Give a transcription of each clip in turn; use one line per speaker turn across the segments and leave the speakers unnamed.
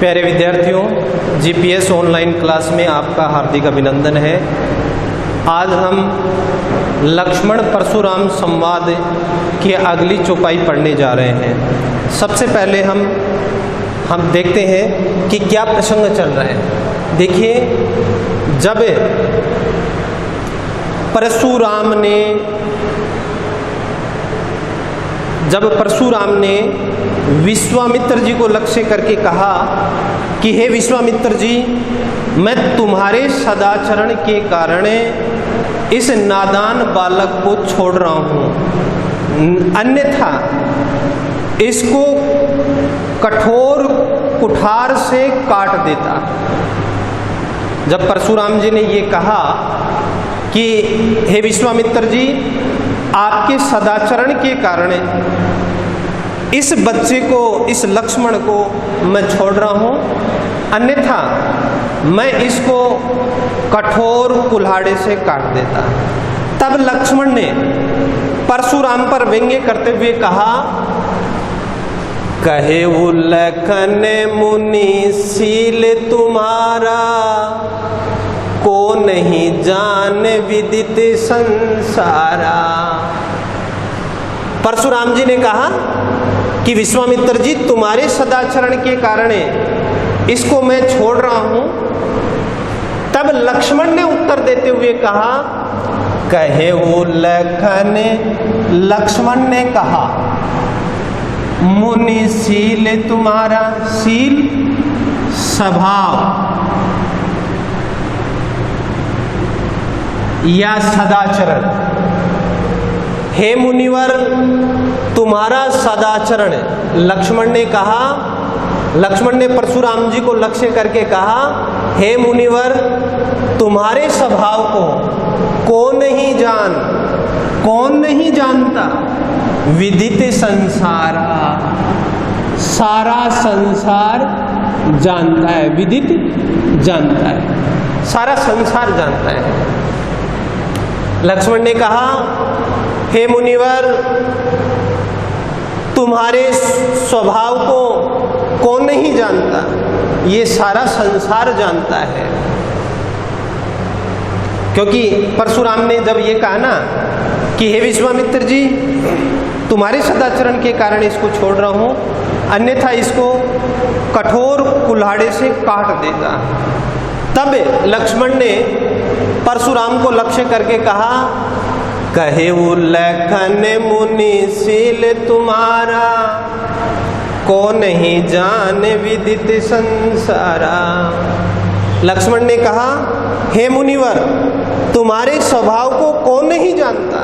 प्यारे विद्यार्थियों, GPS online class में आपका हार्दिक अभिनंदन है। आज हम लक्ष्मण परशुराम संवाद की अगली चौपाई पढ़ने जा रहे हैं। सबसे पहले हम देखते हैं कि क्या प्रसंग चल रहा है। देखिए, जब परशुराम ने विश्वामित्र जी को लक्ष्य करके कहा कि हे विश्वामित्र जी, मैं तुम्हारे सदाचरण के कारण इस नादान बालक को छोड़ रहा हूँ, अन्यथा इसको कठोर कुठार से काट देता। जब परशुराम जी ने ये कहा कि हे विश्वामित्र जी, आपके सदाचरण के कारण इस बच्चे को, इस लक्ष्मण को मैं छोड़ रहा हूँ, अन्यथा मैं इसको कठोर कुल्हाड़े से काट देता। तब लक्ष्मण ने परशुराम पर व्यंग्य करते हुए कहा, कहे उल्लखन मुनि शील तुम्हारा, को नहीं जान विदित संसारा। परशुराम जी ने कहा कि विश्वामित्र जी, तुम्हारे सदाचरण के कारण इसको मैं छोड़ रहा हूं। तब लक्ष्मण ने उत्तर देते हुए कहा, कहे वो लक्ष्मण ने कहा, मुनि शील तुम्हारा, शील स्वभाव या सदाचरण, हे मुनिवर तुम्हारा सदाचरण। लक्ष्मण ने कहा, लक्ष्मण ने परशुराम जी को लक्ष्य करके कहा, हे मुनिवर तुम्हारे स्वभाव को कौन नहीं जानता, विदित संसार, सारा संसार जानता है, विदित जानता है, सारा संसार जानता है। लक्ष्मण ने कहा, हे मुनिवर तुम्हारे स्वभाव को कौन नहीं जानता, ये सारा संसार जानता है। क्योंकि परशुराम ने जब ये कहा ना कि हे विश्वामित्र जी, तुम्हारे सदाचरण के कारण इसको छोड़ रहा हूं, अन्यथा इसको कठोर कुल्हाड़े से काट देता। तब लक्ष्मण ने परशुराम को लक्ष्य करके कहा, कहे उल्लखन मुनि शील तुम्हारा, को नहीं जान विदित संसारा। लक्ष्मण ने कहा, हे मुनिवर तुम्हारे स्वभाव को कौन नहीं जानता,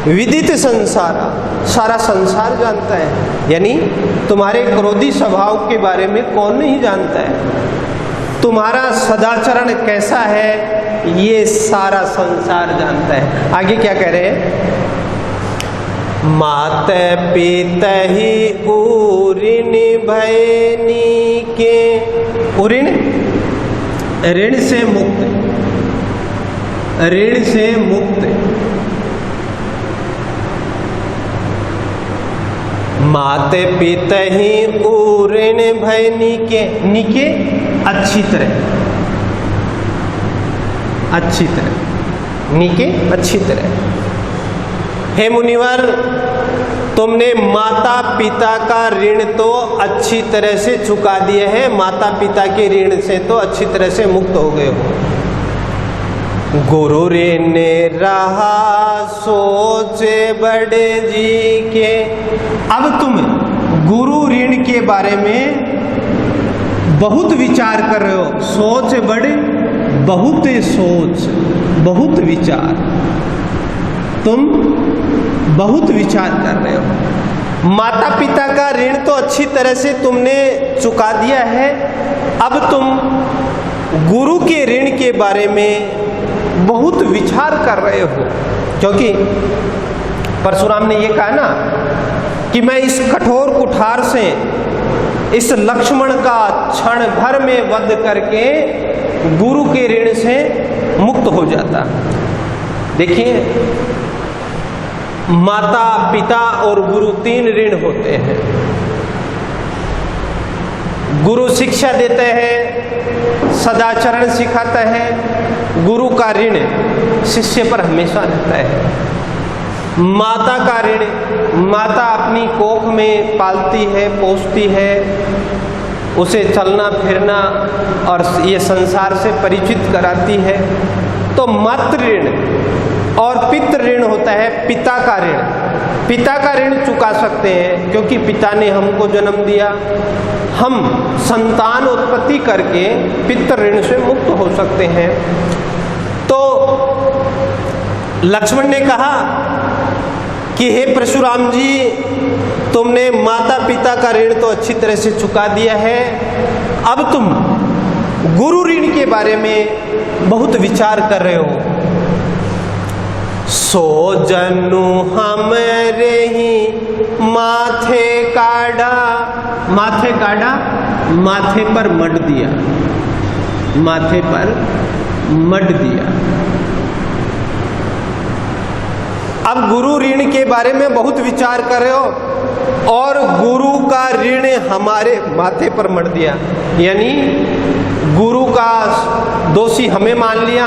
विदित संसारा, सारा संसार जानता है। यानी तुम्हारे क्रोधी स्वभाव के बारे में कौन नहीं जानता है, तुम्हारा सदाचरण कैसा है ये सारा संसार जानता है। आगे क्या कह रहे हैं, मात पिता ही उऋण भयनी के, उऋण ऋण से मुक्त, ऋण से मुक्त, माते पिता ही उऋण भयनी के, निके अच्छी तरह, अच्छी तरह, नीके अच्छी तरह। हे मुनिवर तुमने माता पिता का ऋण तो अच्छी तरह से चुका दिया है, माता पिता के ऋण से तो अच्छी तरह से मुक्त हो गए हो। गुरु ऋण रहा सोचे बड़े जी के, अब तुम गुरु ऋण के बारे में बहुत विचार कर रहे हो। सोच बड़े, बहुत सोच, बहुत विचार, तुम बहुत विचार कर रहे हो। माता पिता का ऋण तो अच्छी तरह से तुमने चुका दिया है, अब तुम गुरु के ऋण के बारे में बहुत विचार कर रहे हो। क्योंकि परशुराम ने ये कहा ना कि मैं इस कठोर कुठार से इस लक्ष्मण का क्षण भर में वध करके गुरु के ऋण से मुक्त हो जाता। देखिए, माता पिता और गुरु तीन ऋण होते हैं। गुरु शिक्षा देते हैं, सदाचरण सिखाता है। गुरु का ऋण शिष्य पर हमेशा रहता है। माता का ऋण, माता अपनी कोख में पालती है, पोसती है, उसे चलना फिरना और ये संसार से परिचित कराती है। तो मातृ ऋण और पितृ ऋण होता है पिता का ऋण। पिता का ऋण चुका सकते हैं क्योंकि पिता ने हमको जन्म दिया। हम संतान उत्पत्ति करके पितृ ऋण से मुक्त हो सकते हैं। तो लक्ष्मण ने कहा कि हे परशुराम जी, तुमने माता पिता का ऋण तो अच्छी तरह से चुका दिया है, अब तुम गुरु ऋण के बारे में बहुत विचार कर रहे हो। सो जनु हमरे ही माथे काढ़ा, माथे काढ़ा, माथे पर मढ़ दिया, माथे पर मढ़ दिया। अब गुरु ऋण के बारे में बहुत विचार कर रहे हो और गुरु का ऋण हमारे माथे पर मढ़ दिया, यानी गुरु का दोषी हमें मान लिया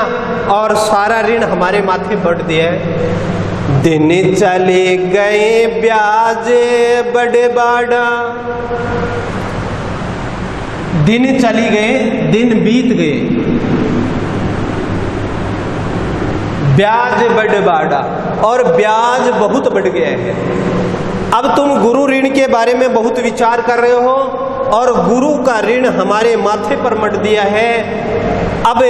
और सारा ऋण हमारे माथे बढ़ दिया है। दिन चले गए ब्याजे बड़े बाड़ा, दिन चली गए, दिन बीत गए, ब्याज बढ़ बाड़ा, और ब्याज बहुत बढ़ गया है। अब तुम गुरु ऋण के बारे में बहुत विचार कर रहे हो और गुरु का ऋण हमारे माथे पर मढ़ दिया है। अब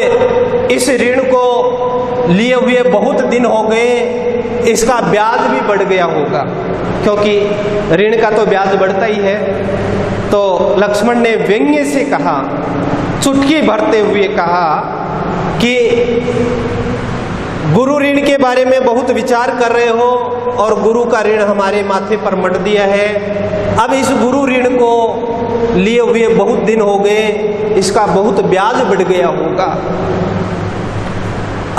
इस ऋण को लिए हुए बहुत दिन हो गए, इसका ब्याज भी बढ़ गया होगा, क्योंकि ऋण का तो ब्याज बढ़ता ही है। तो लक्ष्मण ने व्यंग्य से कहा, चुटकी भरते हुए कहा कि गुरु ऋण के बारे में बहुत विचार कर रहे हो और गुरु का ऋण हमारे माथे पर मढ़ दिया है। अब इस गुरु ऋण को लिए हुए बहुत दिन हो गए, इसका बहुत ब्याज बढ़ गया होगा।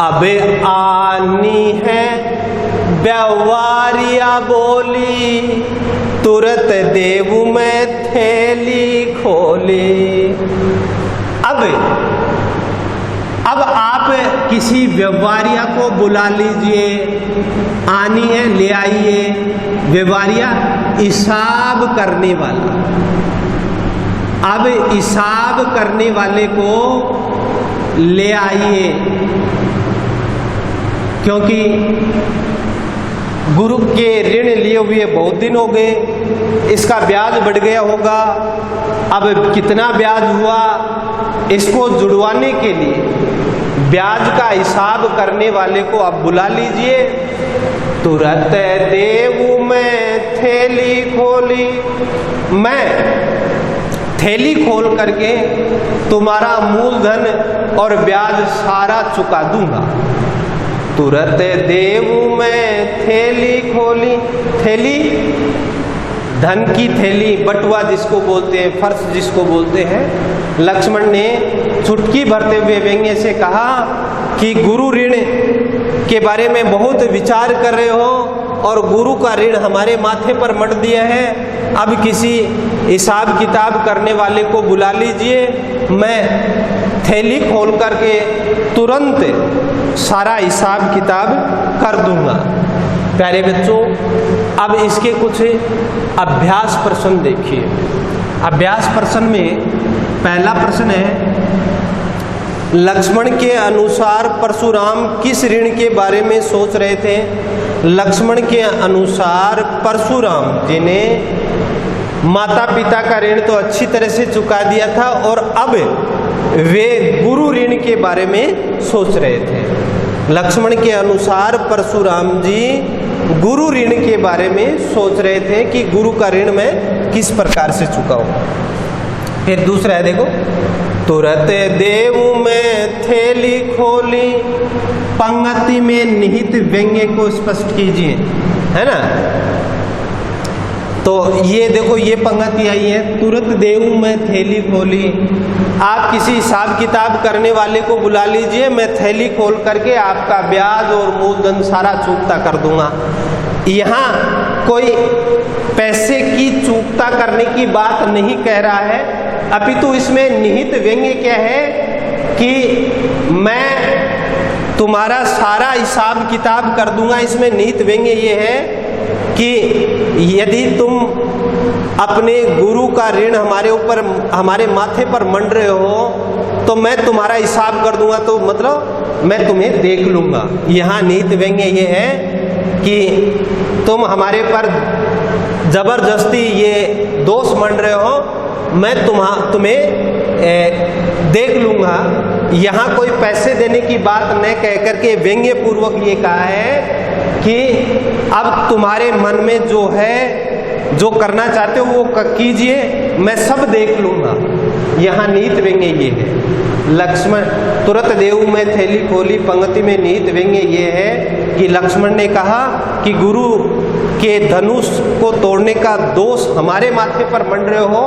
अब आनी है व्यवहारिया बोली, तुरंत देवू में थैली खोली। अब आप किसी व्यवहारिया को बुला लीजिए, आनी है ले आइए, व्यवहारिया हिसाब करने वाला। अब हिसाब करने वाले को ले आइए, क्योंकि गुरु के ऋण लिए हुए बहुत दिन हो गए, इसका ब्याज बढ़ गया होगा। अब कितना ब्याज हुआ, इसको जुड़वाने के लिए ब्याज का हिसाब करने वाले को आप बुला लीजिए। तुरंत देवू में थैली खोली, मैं थैली खोल करके तुम्हारा मूलधन और ब्याज सारा चुका दूंगा। तुरंत देवू में थैली खोली, थैली धन की थैली, बटुआ जिसको बोलते हैं, फर्श जिसको बोलते हैं। लक्ष्मण ने चुटकी भरते हुए व्यंग्य से कहा कि गुरु ऋण के बारे में बहुत विचार कर रहे हो और गुरु का ऋण हमारे माथे पर मढ़ दिया है। अब किसी हिसाब किताब करने वाले को बुला लीजिए, मैं थैली खोल करके तुरंत सारा हिसाब किताब कर दूंगा। प्यारे बच्चों, अब इसके कुछ अभ्यास प्रश्न देखिए। अभ्यास प्रश्न में पहला प्रश्न है, लक्ष्मण के अनुसार परशुराम किस ऋण के बारे में सोच रहे थे? लक्ष्मण के अनुसार परशुराम जिन्हें माता पिता का ऋण तो अच्छी तरह से चुका दिया था और अब वे गुरु ऋण के बारे में सोच रहे थे। लक्ष्मण के अनुसार परशुराम जी गुरु ऋण के बारे में सोच रहे थे कि गुरु का ऋण मैं किस प्रकार से चुकाऊं। फिर दूसरा है, देखो, तुरंत देवू में थैली खोली, पंक्ति में निहित व्यंग्य को स्पष्ट कीजिए, है ना। तो ये देखो, ये पंक्ति आई है, तुरंत देवू में थैली खोली। आप किसी हिसाब किताब करने वाले को बुला लीजिए, मैं थैली खोल करके आपका ब्याज और मूलधन सारा चूकता कर दूंगा। यहाँ कोई पैसे की चूकता करने की बात नहीं कह रहा है, अपितु इसमें निहित व्यंग्य क्या है कि मैं तुम्हारा सारा हिसाब किताब कर दूंगा। इसमें निहित व्यंग्य ये है कि यदि तुम अपने गुरु का ऋण हमारे माथे पर मंड रहे हो तो मैं तुम्हारा हिसाब कर दूंगा, तो मतलब मैं तुम्हें देख लूंगा। यहाँ निहित व्यंग्य ये है कि तुम हमारे पर जबरदस्ती ये दोष मंड रहे हो, मैं तुम्हें देख लूंगा। यहाँ कोई पैसे देने की बात न कह करके व्यंग्य पूर्वक ये कहा है कि अब तुम्हारे मन में जो है, जो करना चाहते हो वो कीजिए, मैं सब देख लूंगा। यहाँ निहित व्यंग्य ये है। लक्ष्मण तुरंत देव में थैली खोली पंक्ति में निहित व्यंग्य ये है कि लक्ष्मण ने कहा कि गुरु के धनुष को तोड़ने का दोष हमारे माथे पर मंड रहे हो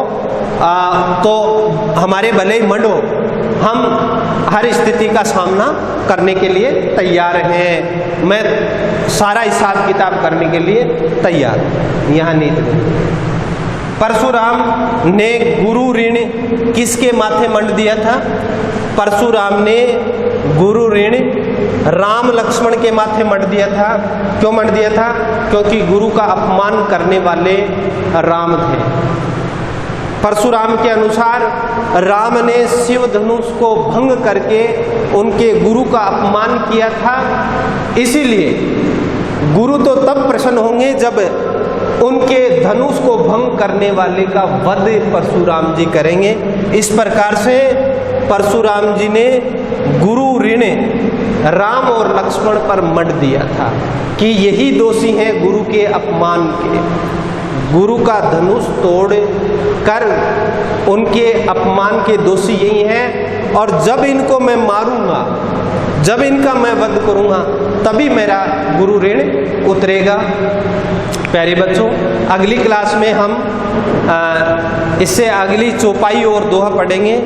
तो हमारे भले ही मंडो, हम हर स्थिति का सामना करने के लिए तैयार हैं, मैं सारा हिसाब किताब करने के लिए तैयार। यहाँ निहित व्यंग्य। परशुराम ने गुरु ऋण किसके माथे मंड दिया था? परशुराम ने गुरु ऋण राम लक्ष्मण के माथे मंड दिया था। क्यों मंड दिया था? क्योंकि गुरु का अपमान करने वाले राम थे। परशुराम के अनुसार राम ने शिव धनुष को भंग करके उनके गुरु का अपमान किया था, इसीलिए गुरु तो तब प्रसन्न होंगे जब उनके धनुष को भंग करने वाले का वध परशुराम जी करेंगे। इस प्रकार से परशुराम जी ने गुरु ऋण राम और लक्ष्मण पर मंड दिया था कि यही दोषी हैं गुरु के अपमान के। गुरु का धनुष तोड़ कर उनके अपमान के दोषी यही हैं, और जब इनको मैं मारूंगा, जब इनका मैं वध करूंगा, तभी मेरा गुरु ऋण उतरेगा। प्यारे बच्चों, अगली क्लास में हम इससे अगली चौपाई और दोहा पढ़ेंगे।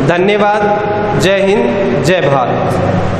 धन्यवाद। जय हिंद, जय भारत।